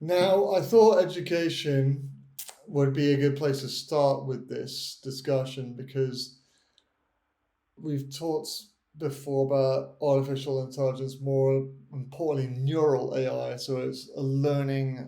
Now, I thought education would be a good place to start with this discussion because we've talked before about artificial intelligence, more importantly, neural AI. So it's a learning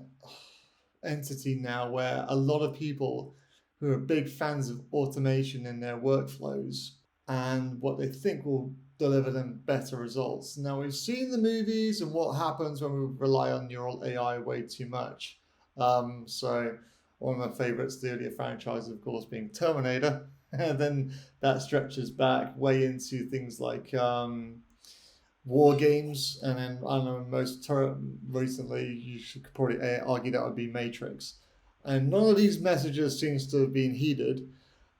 entity now where a lot of people who are big fans of automation in their workflows and what they think will deliver them better results. Now, we've seen the movies and what happens when we rely on neural AI way too much. So, one of my favorites, the earlier franchise, of course, being Terminator. And then that stretches back way into things like war games, and then I don't know, recently you should probably argue that would be Matrix. And none of these messages seems to have been heeded,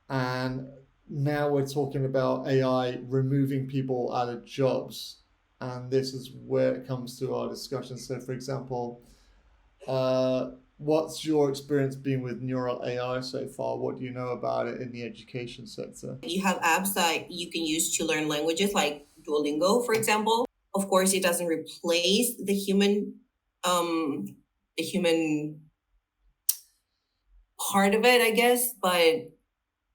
and now we're talking about AI removing people out of jobs, and this is where it comes to our discussion. So, for example, what's your experience been with neural AI so far? What do you know about it in the education sector? You have apps that you can use to learn languages, like Duolingo, for example. Of course, it doesn't replace um, the human part of it, I guess. But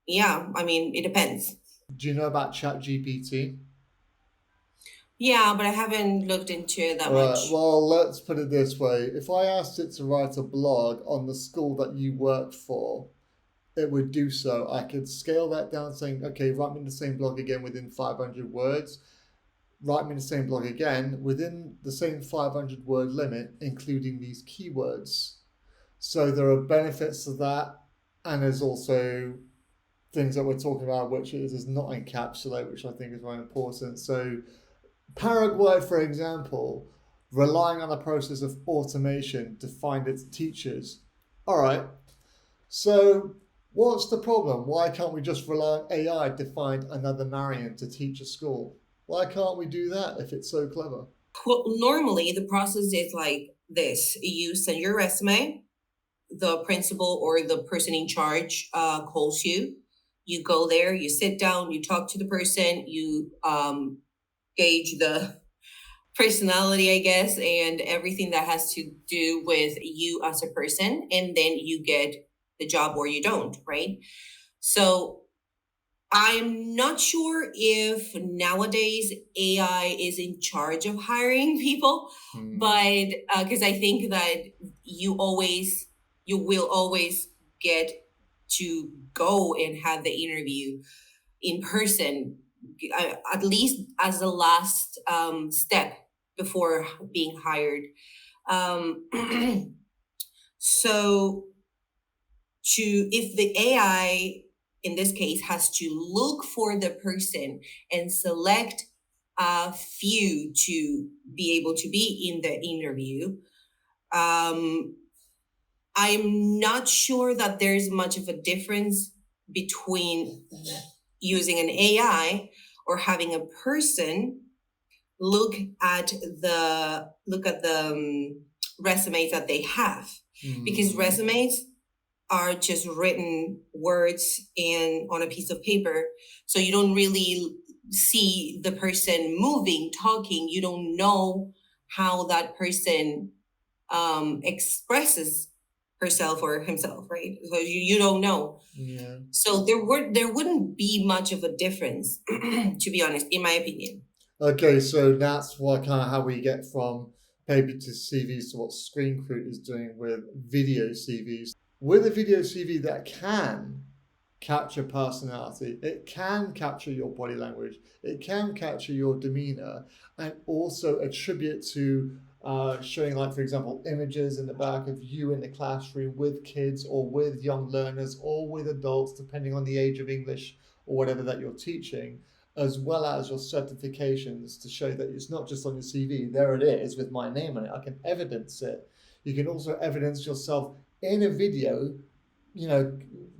yeah, I mean, it depends. Do you know about ChatGPT? Yeah, but I haven't looked into it that All right, much. well, let's put it this way. If I asked it to write a blog on the school that you worked for, it would do so. I could scale that down saying, okay, write me the same blog again within 500 words. Write me the same blog again within the same 500 word limit, including these keywords. So there are benefits to that, and there's also things that we're talking about which it does not encapsulate, which I think is very important. So Paraguay, for example, relying on a process of automation to find its teachers. All right, so what's the problem? Why can't we just rely on AI to find another Marian to teach a school? Why can't we do that if it's so clever? Well, normally the process is like this: you send your resume, the principal or the person in charge calls you. You go there, you sit down, you talk to the person, you gauge the personality, I guess, and everything that has to do with you as a person, and then you get the job or you don't, right? So I'm not sure if nowadays AI is in charge of hiring people, but because I think that you will always get to go and have the interview in person, at least as the last step before being hired. Um, so to if the AI in this case has to look for the person and select a few to be able to be in the interview, um, I'm not sure that there's much of a difference between using an AI or having a person look at the resumes that they have, because resumes are just written words and on a piece of paper, so you don't really see the person moving, talking. You don't know how that person expresses herself or himself, right? So you don't know. Yeah. So there wouldn't be much of a difference, to be honest, in my opinion. Okay, so that's what kind of how we get from paper to CVs to what Screencruit is doing with video CVs. With a video CV that can capture personality, it can capture your body language, it can capture your demeanor, and also attribute to showing, like, for example, images in the back of you in the classroom with kids or with young learners or with adults, depending on the age of English or whatever that you're teaching, as well as your certifications to show that it's not just on your CV. There it is with my name on it. I can evidence it. You can also evidence yourself in a video, you know,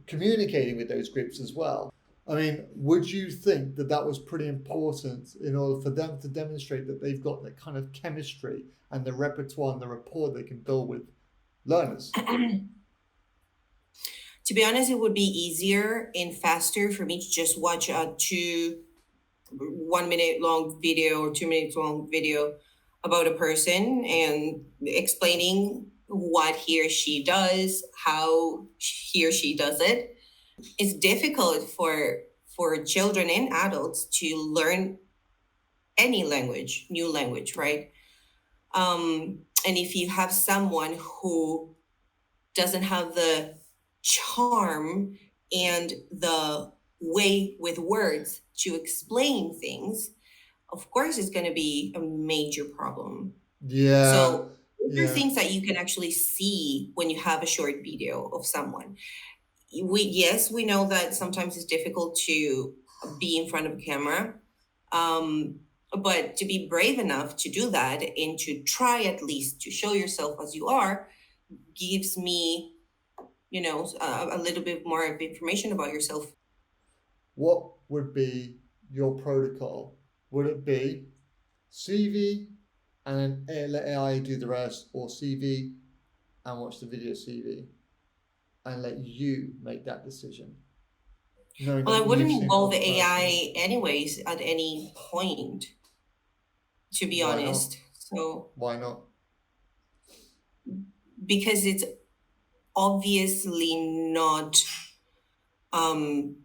communicating with those groups as well. I mean, would you think that that was pretty important in order for them to demonstrate that they've got that kind of chemistry and the repertoire and the rapport they can build with learners? To be honest, it would be easier and faster for me to just watch a 1 minute long video or 2 minutes long video about a person and explaining what he or she does, how he or she does it. It's difficult for children and adults to learn any language, new language, right? And if you have someone who doesn't have the charm and the way with words to explain things, of course it's going to be a major problem. Yeah, So those are yeah. things that you can actually see when you have a short video of someone. We know that sometimes it's difficult to be in front of a camera, um, but to be brave enough to do that and to try at least to show yourself as you are gives me, a little bit more of information about yourself. What would be your protocol? Would it be CV and then let AI do the rest, or CV and watch the video CV and let you make that decision, knowing Well, I that wouldn't you've seen involve other person? AI anyways at any point, to be Why not? honest. So Why not? because it's obviously not um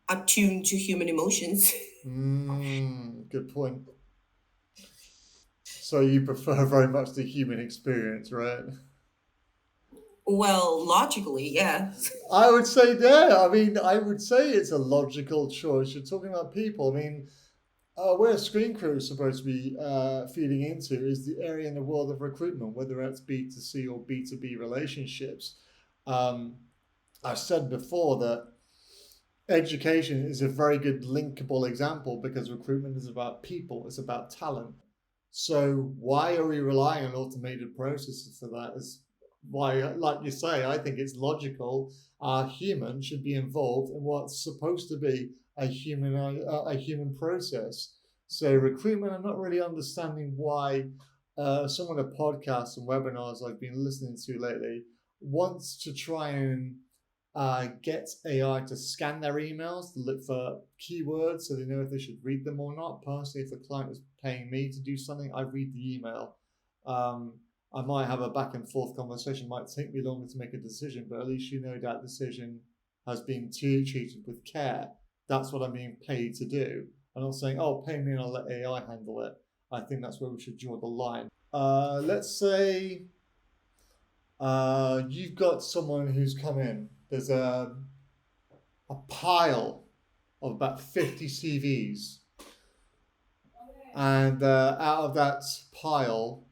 attuned to human emotions. Good point. So you prefer very much the human experience, right? Well, logically, yeah. I would say, yeah. I mean, I would say it's a logical choice. You're talking about people. I mean, where Screencruit is supposed to be feeding into is the area in the world of recruitment, whether that's B2C or B2B relationships. Um, I've said before that education is a very good linkable example because recruitment is about people, it's about talent. So why are we relying on automated processes for that? Is why, like you say, I think it's logical. Humans should be involved in what's supposed to be a human process. So recruitment, I'm not really understanding why some of the podcasts and webinars I've been listening to lately wants to try and get AI to scan their emails to look for keywords so they know if they should read them or not. Personally, if the client was paying me to do something, I read the email. I might have a back and forth conversation, might take me longer to make a decision, but at least you know that decision has been treated with care. That's what I'm being paid to do. I'm not saying, oh, pay me and I'll let AI handle it. I think that's where we should draw the line. Let's say you've got someone who's come in. There's a pile of about 50 CVs, and out of that pile,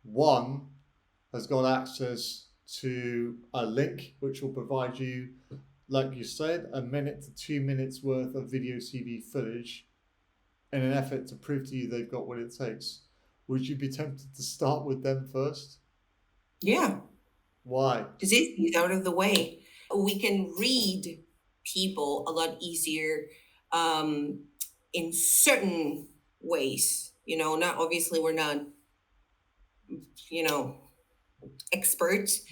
one has got access to a link which will provide you, like you said, a minute to 2 minutes worth of video CV footage in an effort to prove to you they've got what it takes. Would you be tempted to start with them first? Yeah, Why? because it's out of the way. We can read people a lot easier um, in certain ways. Not obviously we're not, you know, experts,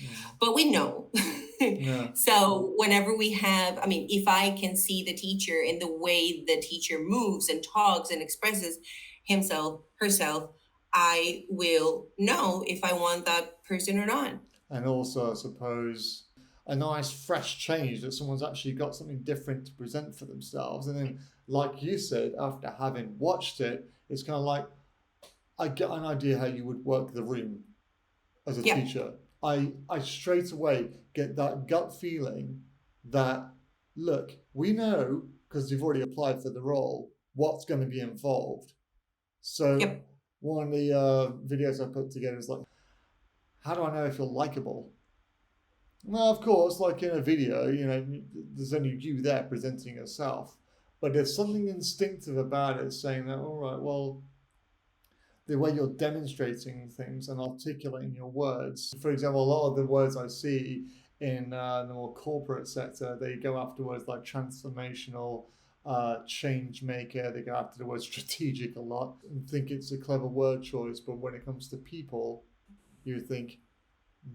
but we know. Yeah. So whenever we have, I mean, if I can see the teacher and the way the teacher moves and talks and expresses himself, herself, I will know if I want that person or not. And also, I suppose, a nice fresh change that someone's actually got something different to present for themselves. And then, like you said, after having watched it, it's kind of like, I get an idea how you would work the room as a Yeah. teacher. I straight away get that gut feeling that, look, we know, because you've already applied for the role, what's going to be involved. So Yep. one of the videos I put together is like, how do I know if you're likable? Well, of course, like in a video, there's only you there presenting yourself. But there's something instinctive about it saying that, all right, well, the way you're demonstrating things and articulating your words. For example, a lot of the words I see in the more corporate sector, they go after words like transformational, change maker. They go after the word strategic a lot and think it's a clever word choice. But when it comes to people, you think,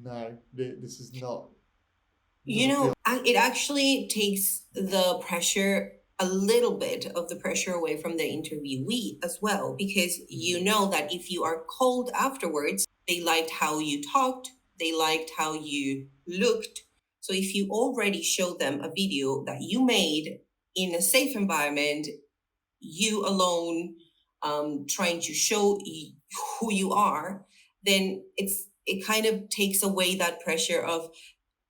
no, this is not. It actually takes the pressure, a little bit of the pressure away from the interviewee as well, because you know that if you are cold afterwards, they liked how you talked, They liked how you looked. So if you already showed them a video that you made in a safe environment, you alone trying to show who you are, then it kind of takes away that pressure of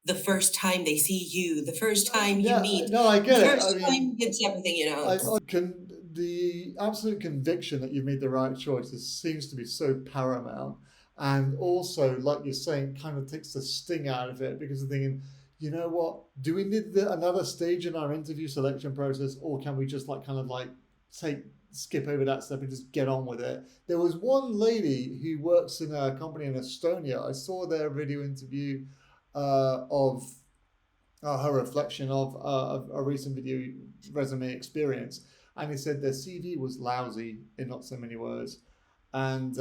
the first time they see you, the first time you Yeah, meet, no, I the get it. first I time mean, you get everything, I can the absolute conviction that you've made the right choices seems to be so paramount, and also, like you're saying, kind of takes the sting out of it because I'm thinking, you know what? Do we need another stage in our interview selection process, or can we just like kind of like skip over that step and just get on with it? There was one lady who works in a company in Estonia. I saw their video interview of her reflection of a recent video resume experience, and he said their CV was lousy in not so many words, and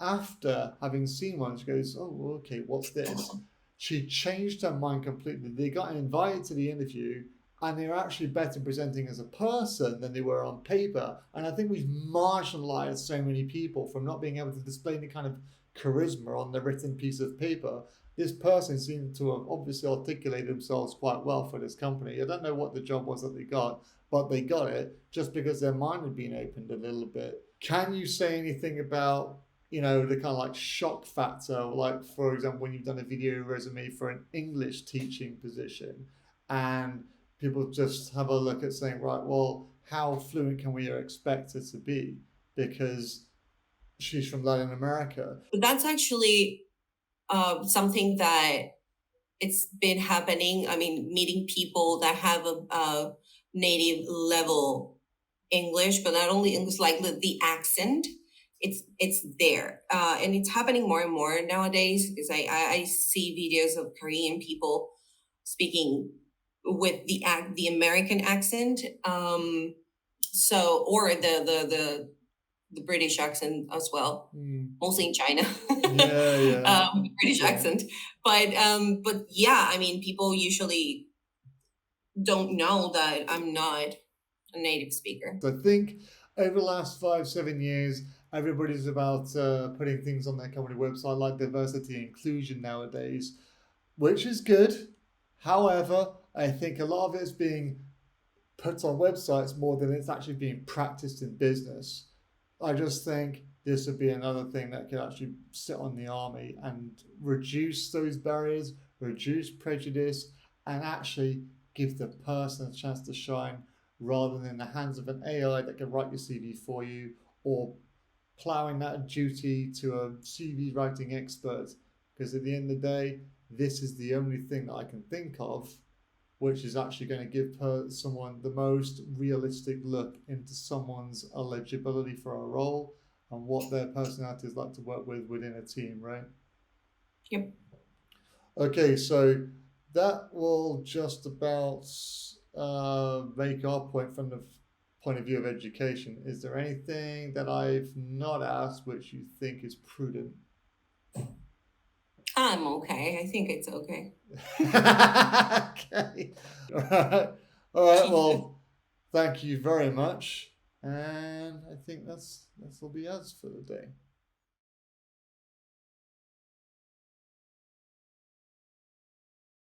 after having seen one, she goes, "Oh, okay, what's this?" She changed her mind completely. They got invited to the interview, and they were actually better presenting as a person than they were on paper. And I think we've marginalized so many people from not being able to display any kind of charisma on the written piece of paper. This person seemed to have obviously articulated themselves quite well for this company. I don't know what the job was that they got, but they got it just because their mind had been opened a little bit. Can you say anything about, the kind of like shock factor, like for example, when you've done a video resume for an English teaching position and people just have a look at saying, right, well, how fluent can we expect her to be? Because she's from Latin America. But that's actually something that it's been happening. I mean, meeting people that have a native level English, but not only English, like the accent, it's there, and it's happening more and more nowadays because I see videos of Korean people speaking with the American accent, so or the British accent as well, mostly in China. Yeah. The British accent, but yeah, I mean, people usually don't know that I'm not a native speaker. I think over the last 5-7 years, everybody's about putting things on their company website like diversity and inclusion nowadays, which is good. However, I think a lot of it's being put on websites more than it's actually being practiced in business. I just think this would be another thing that could actually sit on the army and reduce those barriers, reduce prejudice, and actually give the person a chance to shine rather than in the hands of an AI that can write your CV for you, or plowing that duty to a CV writing expert. Because at the end of the day, this is the only thing that I can think of which is actually going to give someone the most realistic look into someone's eligibility for a role and what their personality is like to work with within a team, right? Yep. Okay, so that will just about make our point from the point of view of education. Is there anything that I've not asked which you think is prudent? I'm okay. I think it's okay. Okay. All right. Well, thank you very much, and I think that's will be us for the day.